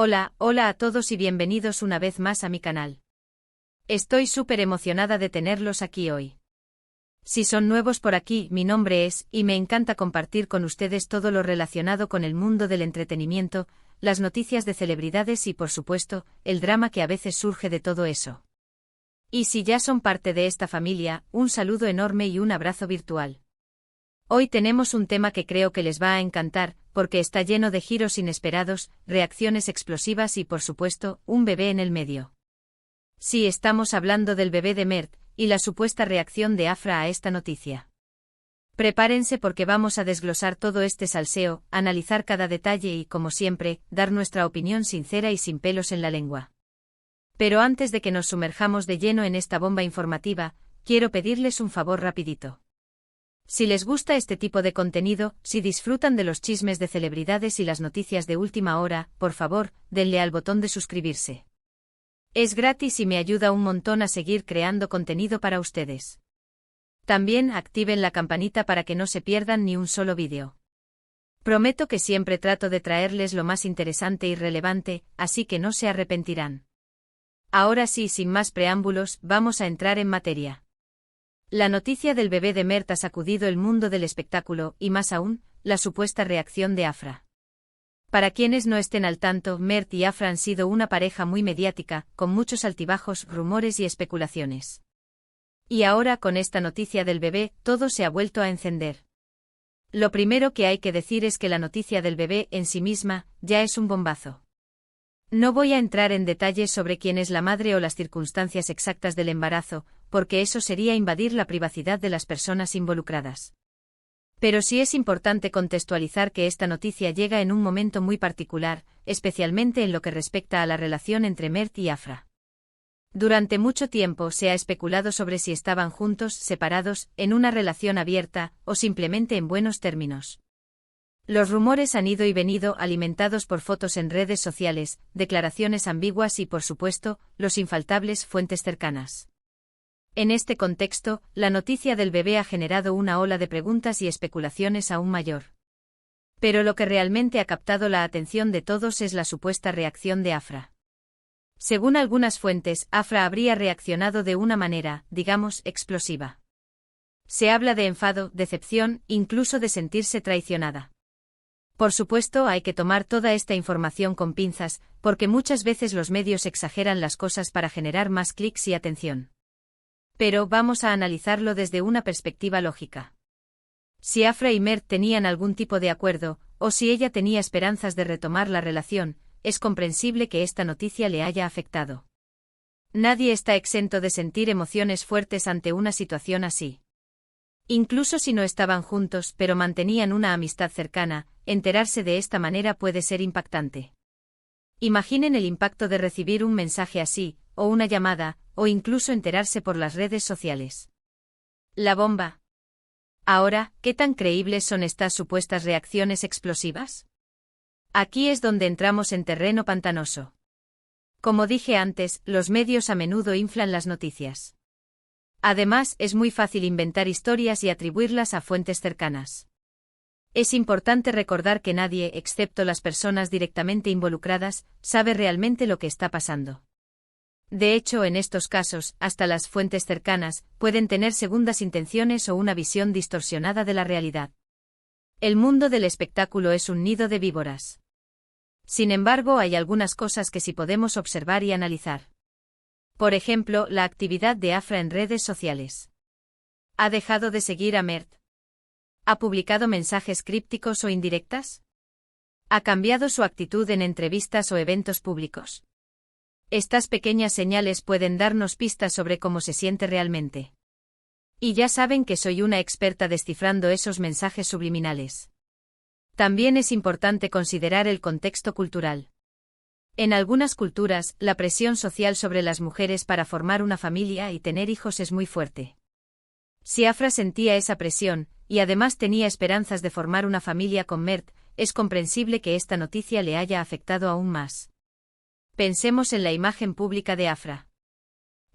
Hola a todos y bienvenidos una vez más a mi canal. Estoy súper emocionada de tenerlos aquí hoy. Si son nuevos por aquí, mi nombre es, y me encanta compartir con ustedes todo lo relacionado con el mundo del entretenimiento, las noticias de celebridades y por supuesto, el drama que a veces surge de todo eso. Y si ya son parte de esta familia, un saludo enorme y un abrazo virtual. Hoy tenemos un tema que creo que les va a encantar, porque está lleno de giros inesperados, reacciones explosivas y por supuesto, un bebé en el medio. Sí, estamos hablando del bebé de Mert, y la supuesta reacción de Afra a esta noticia. Prepárense porque vamos a desglosar todo este salseo, analizar cada detalle y, como siempre, dar nuestra opinión sincera y sin pelos en la lengua. Pero antes de que nos sumerjamos de lleno en esta bomba informativa, quiero pedirles un favor rapidito. Si les gusta este tipo de contenido, si disfrutan de los chismes de celebridades y las noticias de última hora, por favor, denle al botón de suscribirse. Es gratis y me ayuda un montón a seguir creando contenido para ustedes. También activen la campanita para que no se pierdan ni un solo vídeo. Prometo que siempre trato de traerles lo más interesante y relevante, así que no se arrepentirán. Ahora sí, sin más preámbulos, vamos a entrar en materia. La noticia del bebé de Mert ha sacudido el mundo del espectáculo y más aún, la supuesta reacción de Afra. Para quienes no estén al tanto, Mert y Afra han sido una pareja muy mediática, con muchos altibajos, rumores y especulaciones. Y ahora con esta noticia del bebé, todo se ha vuelto a encender. Lo primero que hay que decir es que la noticia del bebé en sí misma, ya es un bombazo. No voy a entrar en detalles sobre quién es la madre o las circunstancias exactas del embarazo, porque eso sería invadir la privacidad de las personas involucradas. Pero sí es importante contextualizar que esta noticia llega en un momento muy particular, especialmente en lo que respecta a la relación entre Mert y Afra. Durante mucho tiempo se ha especulado sobre si estaban juntos, separados, en una relación abierta, o simplemente en buenos términos. Los rumores han ido y venido alimentados por fotos en redes sociales, declaraciones ambiguas y, por supuesto, los infaltables fuentes cercanas. En este contexto, la noticia del bebé ha generado una ola de preguntas y especulaciones aún mayor. Pero lo que realmente ha captado la atención de todos es la supuesta reacción de Afra. Según algunas fuentes, Afra habría reaccionado de una manera, digamos, explosiva. Se habla de enfado, decepción, incluso de sentirse traicionada. Por supuesto, hay que tomar toda esta información con pinzas, porque muchas veces los medios exageran las cosas para generar más clics y atención. Pero vamos a analizarlo desde una perspectiva lógica. Si Afra y Mert tenían algún tipo de acuerdo, o si ella tenía esperanzas de retomar la relación, es comprensible que esta noticia le haya afectado. Nadie está exento de sentir emociones fuertes ante una situación así. Incluso si no estaban juntos pero mantenían una amistad cercana, enterarse de esta manera puede ser impactante. Imaginen el impacto de recibir un mensaje así, o una llamada, o incluso enterarse por las redes sociales. La bomba. Ahora, ¿qué tan creíbles son estas supuestas reacciones explosivas? Aquí es donde entramos en terreno pantanoso. Como dije antes, los medios a menudo inflan las noticias. Además, es muy fácil inventar historias y atribuirlas a fuentes cercanas. Es importante recordar que nadie, excepto las personas directamente involucradas, sabe realmente lo que está pasando. De hecho, en estos casos, hasta las fuentes cercanas pueden tener segundas intenciones o una visión distorsionada de la realidad. El mundo del espectáculo es un nido de víboras. Sin embargo, hay algunas cosas que sí podemos observar y analizar. Por ejemplo, la actividad de Afra en redes sociales. ¿Ha dejado de seguir a Mert? ¿Ha publicado mensajes crípticos o indirectas? ¿Ha cambiado su actitud en entrevistas o eventos públicos? Estas pequeñas señales pueden darnos pistas sobre cómo se siente realmente. Y ya saben que soy una experta descifrando esos mensajes subliminales. También es importante considerar el contexto cultural. En algunas culturas, la presión social sobre las mujeres para formar una familia y tener hijos es muy fuerte. Si Afra sentía esa presión, y además tenía esperanzas de formar una familia con Mert, es comprensible que esta noticia le haya afectado aún más. Pensemos en la imagen pública de Afra.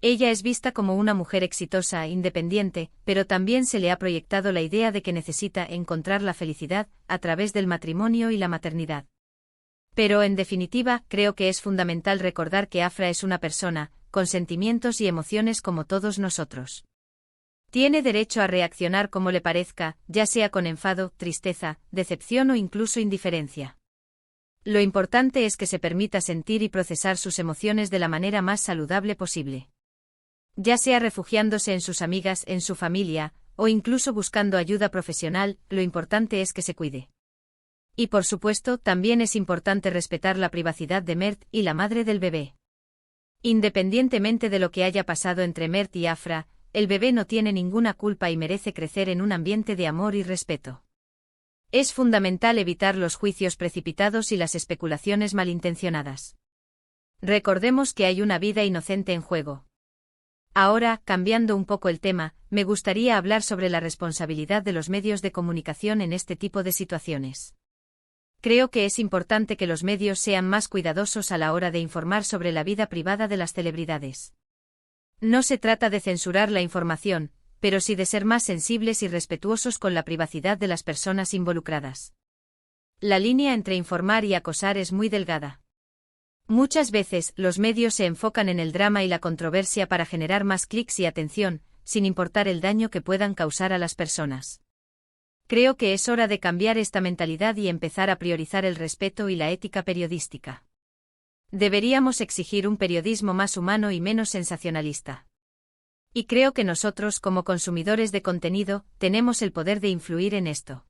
Ella es vista como una mujer exitosa e independiente, pero también se le ha proyectado la idea de que necesita encontrar la felicidad a través del matrimonio y la maternidad. Pero en definitiva, creo que es fundamental recordar que Afra es una persona, con sentimientos y emociones como todos nosotros. Tiene derecho a reaccionar como le parezca, ya sea con enfado, tristeza, decepción o incluso indiferencia. Lo importante es que se permita sentir y procesar sus emociones de la manera más saludable posible. Ya sea refugiándose en sus amigas, en su familia, o incluso buscando ayuda profesional, lo importante es que se cuide. Y por supuesto, también es importante respetar la privacidad de Mert y la madre del bebé. Independientemente de lo que haya pasado entre Mert y Afra, el bebé no tiene ninguna culpa y merece crecer en un ambiente de amor y respeto. Es fundamental evitar los juicios precipitados y las especulaciones malintencionadas. Recordemos que hay una vida inocente en juego. Ahora, cambiando un poco el tema, me gustaría hablar sobre la responsabilidad de los medios de comunicación en este tipo de situaciones. Creo que es importante que los medios sean más cuidadosos a la hora de informar sobre la vida privada de las celebridades. No se trata de censurar la información, pero sí de ser más sensibles y respetuosos con la privacidad de las personas involucradas. La línea entre informar y acosar es muy delgada. Muchas veces, los medios se enfocan en el drama y la controversia para generar más clics y atención, sin importar el daño que puedan causar a las personas. Creo que es hora de cambiar esta mentalidad y empezar a priorizar el respeto y la ética periodística. Deberíamos exigir un periodismo más humano y menos sensacionalista. Y creo que nosotros, como consumidores de contenido, tenemos el poder de influir en esto.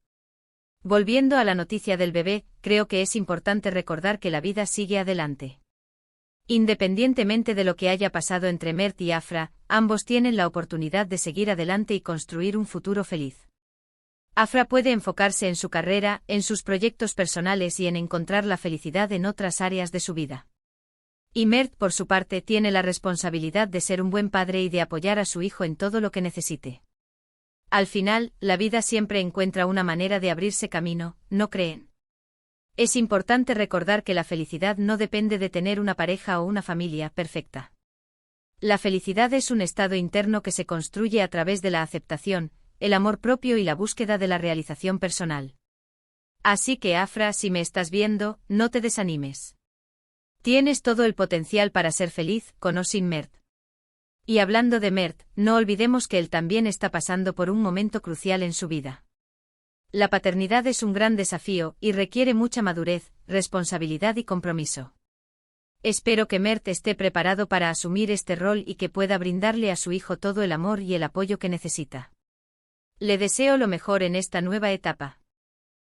Volviendo a la noticia del bebé, creo que es importante recordar que la vida sigue adelante. Independientemente de lo que haya pasado entre Mert y Afra, ambos tienen la oportunidad de seguir adelante y construir un futuro feliz. Afra puede enfocarse en su carrera, en sus proyectos personales y en encontrar la felicidad en otras áreas de su vida. Y Mert, por su parte, tiene la responsabilidad de ser un buen padre y de apoyar a su hijo en todo lo que necesite. Al final, la vida siempre encuentra una manera de abrirse camino, ¿no creen? Es importante recordar que la felicidad no depende de tener una pareja o una familia perfecta. La felicidad es un estado interno que se construye a través de la aceptación, el amor propio y la búsqueda de la realización personal. Así que Afra, si me estás viendo, no te desanimes. Tienes todo el potencial para ser feliz, con o sin Mert. Y hablando de Mert, no olvidemos que él también está pasando por un momento crucial en su vida. La paternidad es un gran desafío y requiere mucha madurez, responsabilidad y compromiso. Espero que Mert esté preparado para asumir este rol y que pueda brindarle a su hijo todo el amor y el apoyo que necesita. Le deseo lo mejor en esta nueva etapa.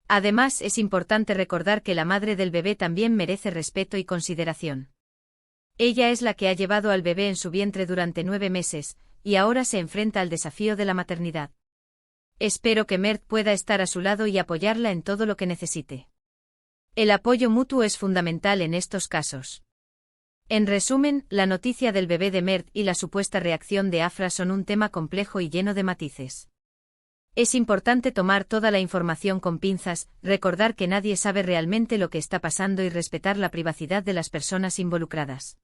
Además, es importante recordar que la madre del bebé también merece respeto y consideración. Ella es la que ha llevado al bebé en su vientre durante 9 meses, y ahora se enfrenta al desafío de la maternidad. Espero que Mert pueda estar a su lado y apoyarla en todo lo que necesite. El apoyo mutuo es fundamental en estos casos. En resumen, la noticia del bebé de Mert y la supuesta reacción de Afra son un tema complejo y lleno de matices. Es importante tomar toda la información con pinzas, recordar que nadie sabe realmente lo que está pasando y respetar la privacidad de las personas involucradas.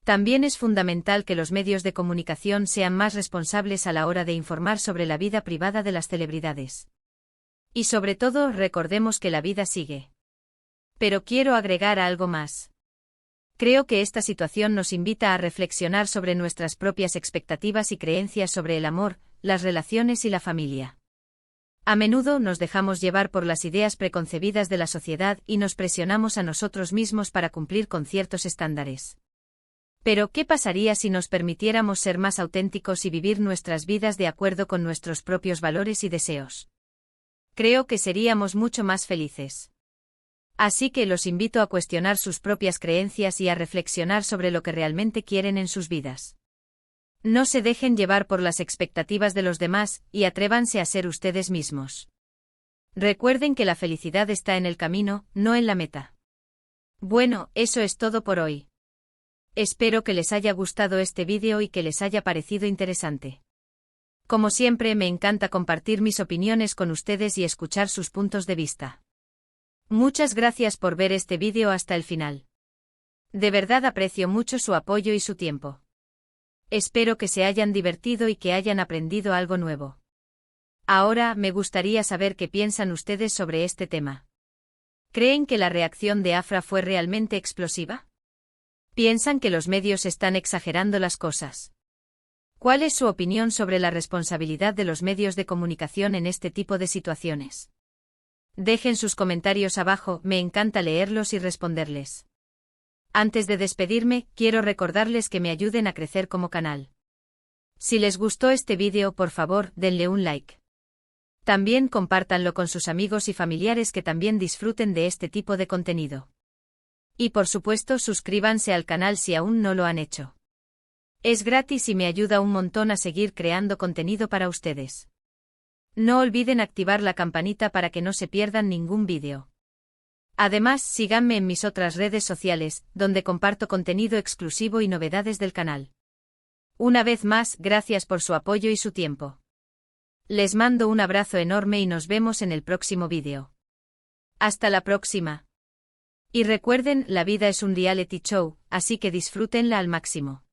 También es fundamental que los medios de comunicación sean más responsables a la hora de informar sobre la vida privada de las celebridades. Y sobre todo, recordemos que la vida sigue. Pero quiero agregar algo más. Creo que esta situación nos invita a reflexionar sobre nuestras propias expectativas y creencias sobre el amor, las relaciones y la familia. A menudo nos dejamos llevar por las ideas preconcebidas de la sociedad y nos presionamos a nosotros mismos para cumplir con ciertos estándares. Pero, ¿qué pasaría si nos permitiéramos ser más auténticos y vivir nuestras vidas de acuerdo con nuestros propios valores y deseos? Creo que seríamos mucho más felices. Así que los invito a cuestionar sus propias creencias y a reflexionar sobre lo que realmente quieren en sus vidas. No se dejen llevar por las expectativas de los demás y atrévanse a ser ustedes mismos. Recuerden que la felicidad está en el camino, no en la meta. Bueno, eso es todo por hoy. Espero que les haya gustado este vídeo y que les haya parecido interesante. Como siempre, me encanta compartir mis opiniones con ustedes y escuchar sus puntos de vista. Muchas gracias por ver este vídeo hasta el final. De verdad aprecio mucho su apoyo y su tiempo. Espero que se hayan divertido y que hayan aprendido algo nuevo. Ahora, me gustaría saber qué piensan ustedes sobre este tema. ¿Creen que la reacción de Afra fue realmente explosiva? ¿Piensan que los medios están exagerando las cosas? ¿Cuál es su opinión sobre la responsabilidad de los medios de comunicación en este tipo de situaciones? Dejen sus comentarios abajo, me encanta leerlos y responderles. Antes de despedirme, quiero recordarles que me ayuden a crecer como canal. Si les gustó este vídeo, por favor, denle un like. También compártanlo con sus amigos y familiares que también disfruten de este tipo de contenido. Y por supuesto, suscríbanse al canal si aún no lo han hecho. Es gratis y me ayuda un montón a seguir creando contenido para ustedes. No olviden activar la campanita para que no se pierdan ningún vídeo. Además, síganme en mis otras redes sociales, donde comparto contenido exclusivo y novedades del canal. Una vez más, gracias por su apoyo y su tiempo. Les mando un abrazo enorme y nos vemos en el próximo vídeo. Hasta la próxima. Y recuerden, la vida es un reality show, así que disfrútenla al máximo.